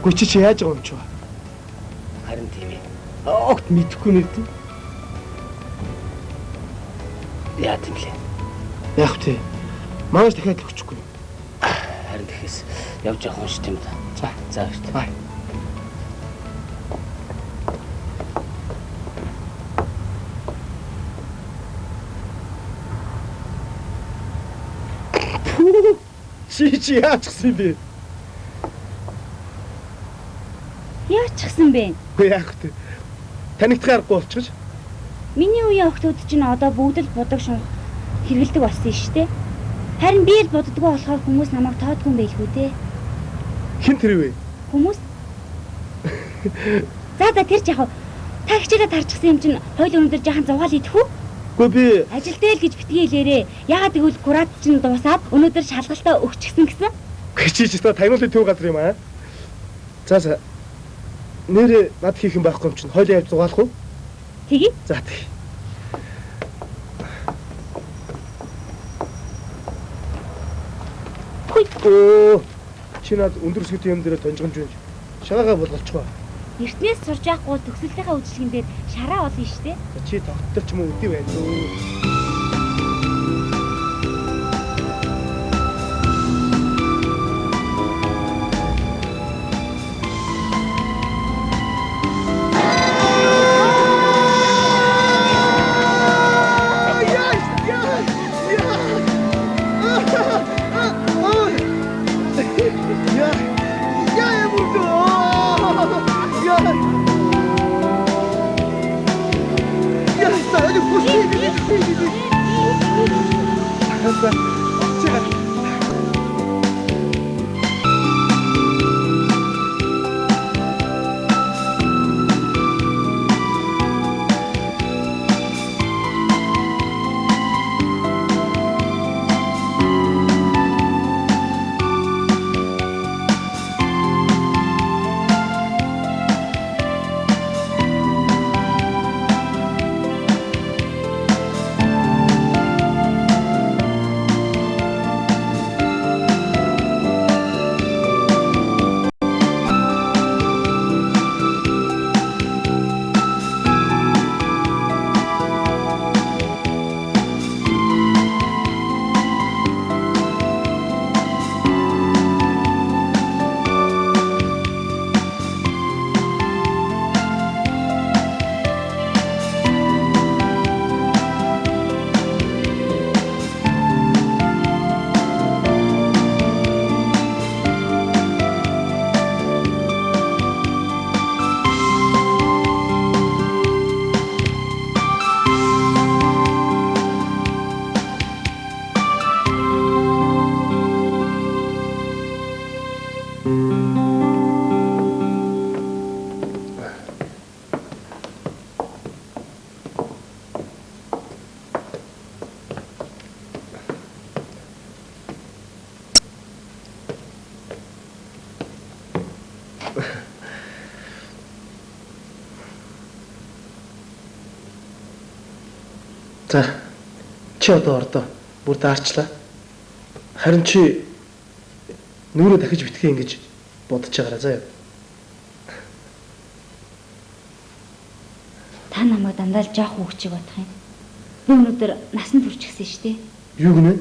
Гү чи яаж байгаа юм ч ба. Харин тийм ээ. Огт мэдэхгүй нэрд. Яа тийм лээ. Яг тий. Маш дахиад өгчихгүй. Харин тэхээс явж явах юм шиг юм да. За баяртай. Бай. Чи яачихсан бэ? Яачихсан бэ? Үгүй яах вэ? Танигдах аргагүй болчихж. Миний үеийн охтууд чинь одоо бүгд л будаг шунх хэрэгэлдэг болсон шүү дээ. Харин би л боддгоо болохоор хүмүүс намайг тоодгүй юм байлгүй дээ. Хэн тэр вэ? Хүмүүс? За тэр жахав. Та хичээлээ тарчихсан юм чинь хоёул өнөдөр жахан зугаал идэх үү? Үгүй би ажил дээр гэж битгий хэлээрээ. Яагаад гэвэл курат чинь дуусаад өнөөдөр шалгалтаа өгчихсэн гэсэн. Хичээж та таниулын төв газар юм аа. За. Нэр над хийх юм байхгүй юм чинь хоёул явж зугаалах уу? Тэгье. За тэгье. Оо, чи над өндөр сэдвийн юм дээр тонжгомж байна. Шагаага болголцгоо. Эртнээс сурж яахгүй төгсөлтийнхаа үжилгэн дээр шараа олно шүү дээ. Чи тогтдол ч юм уу үдий байна лөө. За. Чи одоо ордоо бүр даарчлаа. Харин чи нүрээ дахиж битгий ингэж бодож байгаарай заа. Та намайг дандаа л жоох хүүхчиг бодох юм. Би өнөөдөр насан турш гисэн шүү дээ. Юу гэнэ?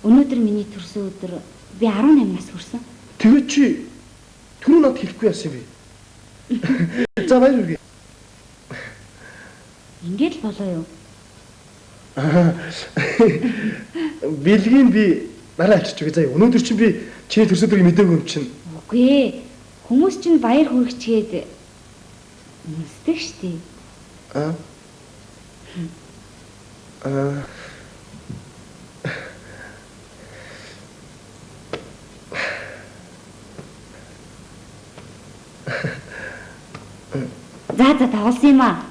Өнөөдөр миний төрсөн өдөр би 18 нас хүрсэн. Тэгээ чи түрүү над хэлэхгүй яасан бэ? За баяр үргээ. Ингээд л болоо юу? Билгийн би нараа авчиж өгье заа. Өнөөдөр чинь би чиний төрсөн өдрийг мэдээгүй юм чинь. Үгүй ээ. Хүмүүс чинь баяр хүргэчгээд үнсдэг штий. За тавсан юм аа.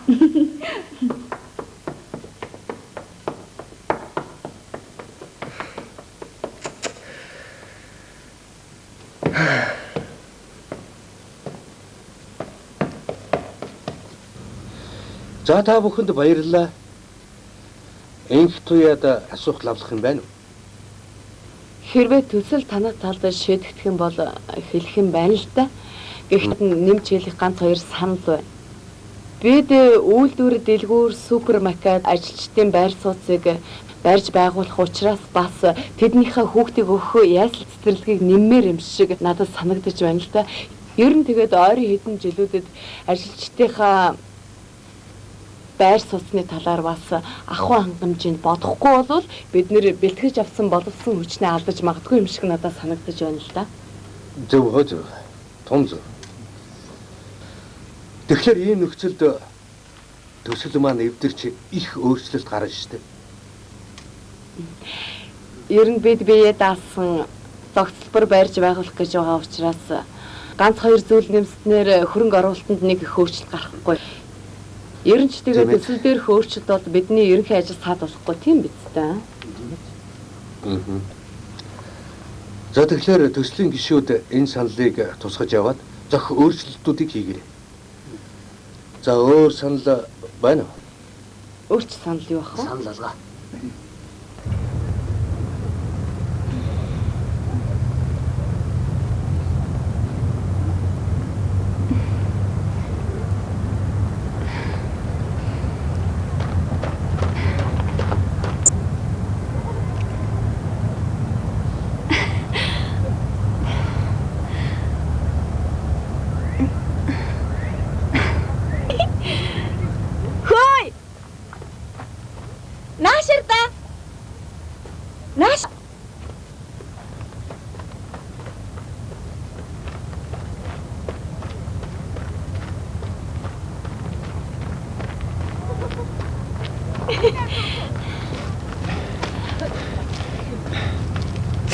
За та бүхэнд баярлалаа. Энх туяад асуух лавлах юм байна уу? Хэрвээ төсөл танай талд шийдэгдэх юм бол хэлэх юм байна л да. Гэхдээ нэмж хэлэх ганц хоёр санал байна. Бид үйлдвэр дэлгүүр супермаркет ажилчдын байр сууцыг барьж байгуулах учраас бас тэднийхээ хүүхдийг өгөх ясал цэцэрлэгийг нэммээр юм шиг надад санагдаж байна л да. Ер нь тэгээд ойрын хэдэн жилүүдэд ажилчдынхаа байр сууцны талаар бас ахуй хангамжинд бодохгүй бол бид нэр бэлтгэж авсан боловсон хүчнээ алдаж магадгүй юм шиг надад санагдаж байна л да. Зөв зөв. Том зөв. Тэгэхээр ийм нөхцөлд төсөл маань эвдэрч их өөрчлөлт гарна шүү дээ. Ер нь бид бие даасан зохицолбор барьж байгуулах гэж байгаа учраас ганц хоёр зүйл нэмснээр хөрөнгө оруулалтанд нэг их өөрчлөлт гарахгүй. Ер нь ч тэгээд төсөл дээрх өөрчлөлт бол бидний ерөнхий ажил саад болохгүй тийм биз дээ. За тэгэхээр төслийн гишүүд энэ саналыг тусгаж яваад зөх өөрчлөлтүүдийг хийгээрэй. За өөр санал байна уу? Өөрч санал юу ах вэ? Санал алгаа.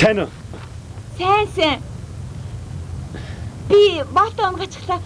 Сайн уу? Сайн. Би болтоо унгаачихлаа.